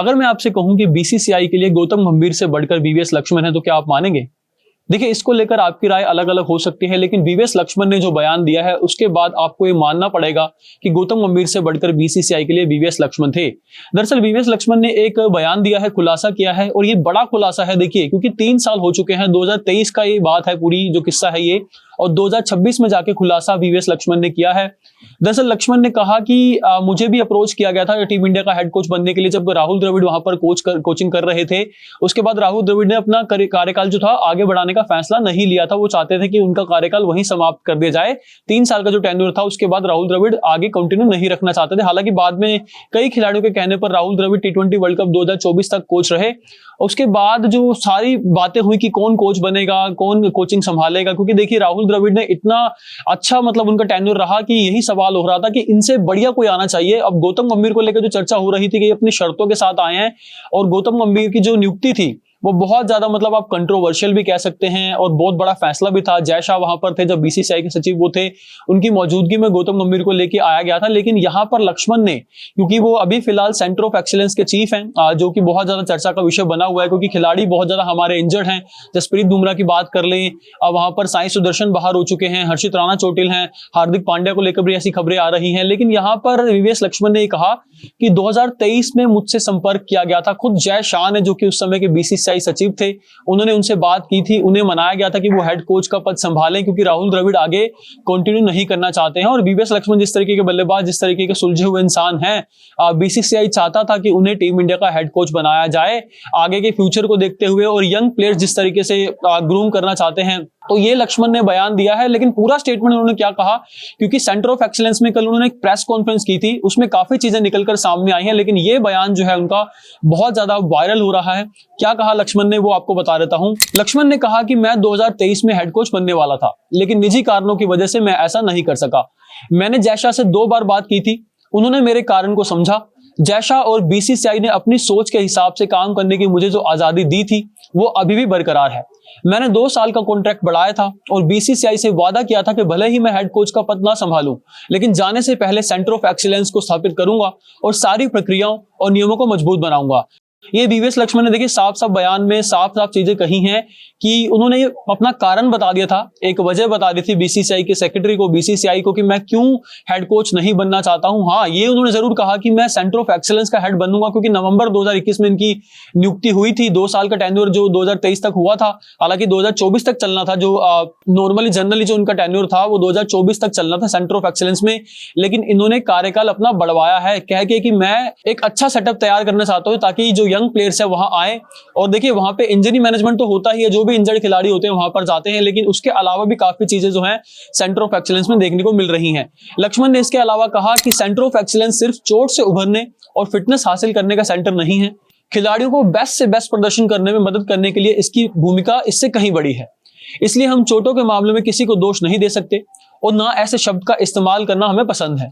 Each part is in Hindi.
अगर मैं आपसे कहूं कि बीसीसीआई के लिए गौतम गंभीर से बढ़कर वीवीएस लक्ष्मण है, तो क्या आप मानेंगे? देखिए, इसको लेकर आपकी राय अलग अलग हो सकती है, लेकिन वीवीएस लक्ष्मण ने जो बयान दिया है उसके बाद आपको ये मानना पड़ेगा कि गौतम गंभीर से बढ़कर बीसीसीआई के लिए वीवीएस लक्ष्मण थे। दरअसल वीवीएस लक्ष्मण ने एक बयान दिया है, खुलासा किया है, और ये बड़ा खुलासा है। देखिए, क्योंकि 3 साल हो चुके हैं, 2023 का ये बात है, पूरी जो किस्सा है ये, और 2026 में जाके खुलासा वीवीएस लक्ष्मण ने किया है। दरअसल लक्ष्मण ने कहा कि मुझे भी अप्रोच किया गया था टीम इंडिया का हेड कोच बनने के लिए, जब राहुल द्रविड़ वहां पर कोचिंग कर रहे थे। उसके बाद राहुल द्रविड़ ने अपना कार्यकाल जो था आगे बढ़ाने का फैसला नहीं लिया था। वो चाहते थे कि उनका कार्यकाल वहीं समाप्त कर दिया जाए। 3 साल का जो टेन्योर था, उसके बाद राहुल द्रविड़ आगे कंटिन्यू नहीं रखना चाहते थे। हालांकि बाद में कई खिलाड़ियों के कहने पर राहुल द्रविड़ टी20 वर्ल्ड कप 2024 तक कोच रहे। उसके बाद जो सारी बातें हुई कि कौन कोच बनेगा, कौन कोचिंग संभालेगा, क्योंकि देखिए राहुल द्रविड़ ने इतना अच्छा मतलब उनका टेन्योर रहा कि यही सवाल हो रहा था कि इनसे बढ़िया कोई आना चाहिए। अब गौतम गंभीर को लेकर जो चर्चा हो रही थी कि अपनी शर्तों के साथ आए हैं, और गौतम गंभीर की जो नियुक्ति थी वो बहुत ज्यादा मतलब आप कंट्रोवर्शियल भी कह सकते हैं, और बहुत बड़ा फैसला भी था। जय शाह वहां पर थे जब बीसीसीआई के सचिव वो थे, उनकी मौजूदगी में गौतम गंभीर को लेके आया गया था। लेकिन यहां पर लक्ष्मण ने, क्योंकि वो अभी फिलहाल सेंटर ऑफ एक्सीलेंस के चीफ हैं, जो कि बहुत ज्यादा चर्चा का विषय बना हुआ है, क्योंकि खिलाड़ी बहुत ज्यादा हमारे इंजर्ड हैं। जसप्रीत बुमराह की बात कर लें, वहां पर साई सुदर्शन बाहर हो चुके हैं, हर्षित राणा चोटिल हैं, हार्दिक पांड्या को लेकर भी ऐसी खबरें आ रही हैं। लेकिन यहां पर वीवीएस लक्ष्मण ने कहा कि 2023 में मुझसे संपर्क किया गया था। खुद जय शाह ने, जो कि उस समय के बीसीसीआई सचिव थे, उन्होंने उनसे बात की थी। उन्हें मनाया गया था कि वो हेड कोच का पद संभालें, क्योंकि राहुल द्रविड़ आगे कंटिन्यू नहीं करना चाहते हैं। और वीवीएस लक्ष्मण जिस तरीके के बल्लेबाज, जिस तरीके के सुलझे हुए इंसान हैं, बीसीसीआई चाहता था कि उन्हें टीम इंडिया का हेड कोच बनाया जाए आगे के फ्यूचर को देखते हुए, और यंग प्लेयर्स जिस तरीके से ग्रूम करना चाहते हैं। तो ये लक्ष्मण ने बयान दिया है। लेकिन पूरा स्टेटमेंट उन्होंने क्या कहा, क्योंकि सेंटर ऑफ एक्सीलेंस में कल उन्होंने एक प्रेस कॉन्फ्रेंस की थी, उसमें काफी चीजें निकलकर सामने आई हैं। लेकिन ये बयान जो है उनका बहुत ज्यादा वायरल हो रहा है। क्या कहा लक्ष्मण ने, वो आपको बता देता हूं। लक्ष्मण ने कहा कि मैं 2023 में हेड कोच बनने वाला था, लेकिन निजी कारणों की वजह से मैं ऐसा नहीं कर सका। मैंने जय शाह से 2 बार बात की थी, उन्होंने मेरे कारण को समझा। जय शाह और बीसीसीआई ने अपनी सोच के हिसाब से काम करने की मुझे जो आजादी दी थी, वो अभी भी बरकरार है। मैंने 2 साल का कॉन्ट्रैक्ट बढ़ाया था, और बीसीसीआई से वादा किया था कि भले ही मैं हेड कोच का पद ना संभालूं, लेकिन जाने से पहले सेंटर ऑफ एक्सीलेंस को स्थापित करूंगा और सारी प्रक्रियाओं और नियमों को मजबूत बनाऊंगा। ये वीवीएस लक्ष्मण ने देखिए साफ साफ बयान में साफ साफ चीजें कही हैं कि उन्होंने अपना कारण बता दिया था, एक वजह बता दी थी बीसीसीआई के सेक्रेटरी को, बीसीसीआई को, कि मैं क्यों हेड कोच नहीं बनना चाहता हूं। हाँ, ये उन्होंने जरूर कहा कि मैं सेंटर ऑफ एक्सीलेंस का हेड बनूंगा, क्योंकि नवंबर 2021 में इनकी नियुक्ति हुई थी। 2 साल का टेन्योर जो 2023 तक हुआ था, हालांकि 2024 तक चलना था, जो नॉर्मली जनरली जो उनका टेन्योर था वो 2024 तक चलना था सेंटर ऑफ एक्सीलेंस में। लेकिन इन्होंने कार्यकाल अपना बढ़वाया है, कह के कि मैं एक अच्छा सेटअप तैयार करना चाहता हूं ताकि जो यंग प्लेयर्स है वहां आए। और देखिए वहां पे इंजरी मैनेजमेंट तो होता ही है, जो भी इंजर्ड खिलाड़ी होते हैं वहां पर जाते हैं, लेकिन उसके अलावा भी काफी चीजें जो हैं सेंटर ऑफ एक्सीलेंस में देखने को मिल रही हैं। लक्ष्मण ने इसके अलावा कहा कि सेंटर ऑफ एक्सीलेंस सिर्फ चोट से उभरने और फिटनेस हासिल करने का सेंटर नहीं है, खिलाड़ियों को बेस्ट से बेस्ट प्रदर्शन करने में मदद करने के लिए इसकी भूमिका इससे कहीं बड़ी है। इसलिए हम चोटों के मामले में किसी को दोष नहीं दे सकते, और ना ऐसे शब्द का इस्तेमाल करना हमें पसंद है।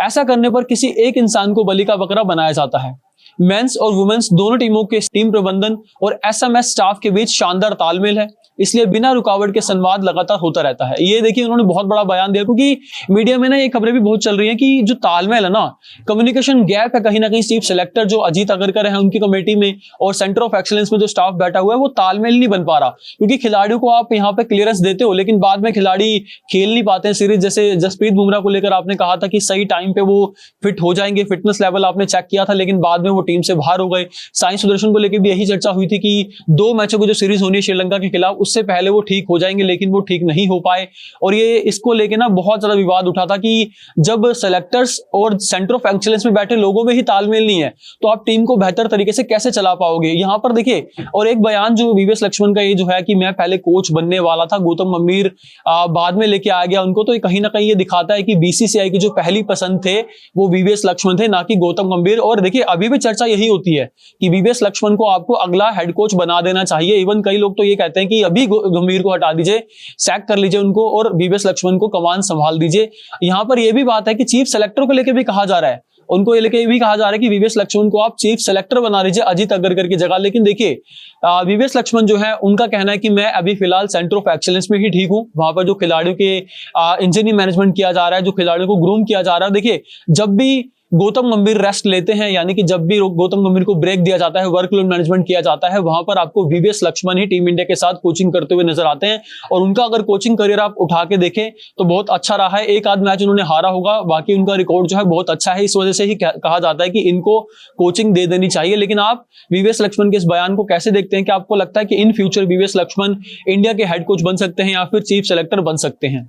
ऐसा करने पर किसी एक इंसान को बलि का बकरा बनाया जाता है। मेंस और वुमेन्स दोनों टीमों के टीम प्रबंधन और एसएमएस स्टाफ के बीच शानदार तालमेल है, इसलिए बिना रुकावट के संवाद लगातार होता रहता है। ये देखिए उन्होंने बहुत बड़ा बयान दिया, क्योंकि मीडिया में ना ये खबरें भी बहुत चल रही हैं कि जो तालमेल है ना, कम्युनिकेशन गैप है कहीं ना कहीं। चीफ सेलेक्टर जो अजीत अगरकर है उनकी कमेटी में और सेंटर ऑफ एक्सीलेंस में जो स्टाफ बैठा हुआ है, वो तालमेल नहीं बन पा रहा। क्योंकि खिलाड़ियों को आप यहाँ पे क्लियरेंस देते हो, लेकिन बाद में खिलाड़ी खेल नहीं पाते हैं सीरीज। जैसे जसप्रीत बुमराह को लेकर आपने कहा था कि सही टाइम पे वो फिट हो जाएंगे, फिटनेस लेवल आपने चेक किया था, लेकिन बाद में वो टीम से बाहर हो गए। साई सुदर्शन को लेकर भी यही चर्चा हुई थी कि 2 मैचों की जो सीरीज होनी है श्रीलंका के खिलाफ, उससे पहले वो ठीक हो जाएंगे, लेकिन वो ठीक नहीं हो पाए। और ये इसको लेके ना बहुत ज्यादा विवाद उठा था कि जब सेलेक्टर्स और सेंटर ऑफ एक्सीलेंस में बैठे लोगों में ही तालमेल नहीं है, तो आप टीम को बेहतर तरीके से कैसे चला पाओगे। यहां पर देखिए, और एक बयान जो वीवीएस लक्ष्मण का ये जो है कि मैं पहले कोच बनने वाला था, गौतम गंभीर बाद में लेके आ गया उनको, तो ये कहीं ना कहीं ये दिखाता है कि बीसीसीआई की जो पहली पसंद थे वो वीवीएस लक्ष्मण थे, ना कि गौतम गंभीर। और देखिए अभी भी चर्चा यही होती है कि वीवीएस लक्ष्मण को आपको अगला हेड कोच बना देना चाहिए। इवन कई लोग तो ये कहते हैं कि अभी गंभीर को हटा दीजिए, सैक कर लीजिए उनको और वीवीएस लक्ष्मण को कमान संभाल दीजिए। यहां पर यह भी बात है कि चीफ सेलेक्टर को लेकर भी कहा जा रहा है, उनको ये लेके भी कहा जा रहा है कि वीवीएस लक्ष्मण को आप चीफ सेलेक्टर बना लीजिए अजीत अगरकर की जगह। लेकिन देखिए वीवीएस लक्ष्मण जो है उनका कहना है कि मैं अभी फिलहाल सेंटर ऑफ एक्सीलेंस में ही ठीक हूं। वहां पर जो खिलाड़ियों के इंजरी मैनेजमेंट किया जा रहा है, जो खिलाड़ियों को ग्रूम किया जा रहा है, देखिए जब भी गौतम गंभीर रेस्ट लेते हैं, यानी कि जब भी गौतम गंभीर को ब्रेक दिया जाता है, वर्कलोड मैनेजमेंट किया जाता है, वहां पर आपको वीवीएस लक्ष्मण ही टीम इंडिया के साथ कोचिंग करते हुए नजर आते हैं। और उनका अगर कोचिंग करियर आप उठा के देखें तो बहुत अच्छा रहा है। एक आध मैच उन्होंने हारा होगा, बाकी उनका रिकॉर्ड जो है बहुत अच्छा है। इस वजह से ही कहा जाता है कि इनको कोचिंग दे देनी चाहिए। लेकिन आप वीवीएस लक्ष्मण के इस बयान को कैसे देखते हैं? कि आपको लगता है कि in future VVS Laxman India के हेड कोच बन सकते हैं या फिर चीफ सेलेक्टर बन सकते हैं?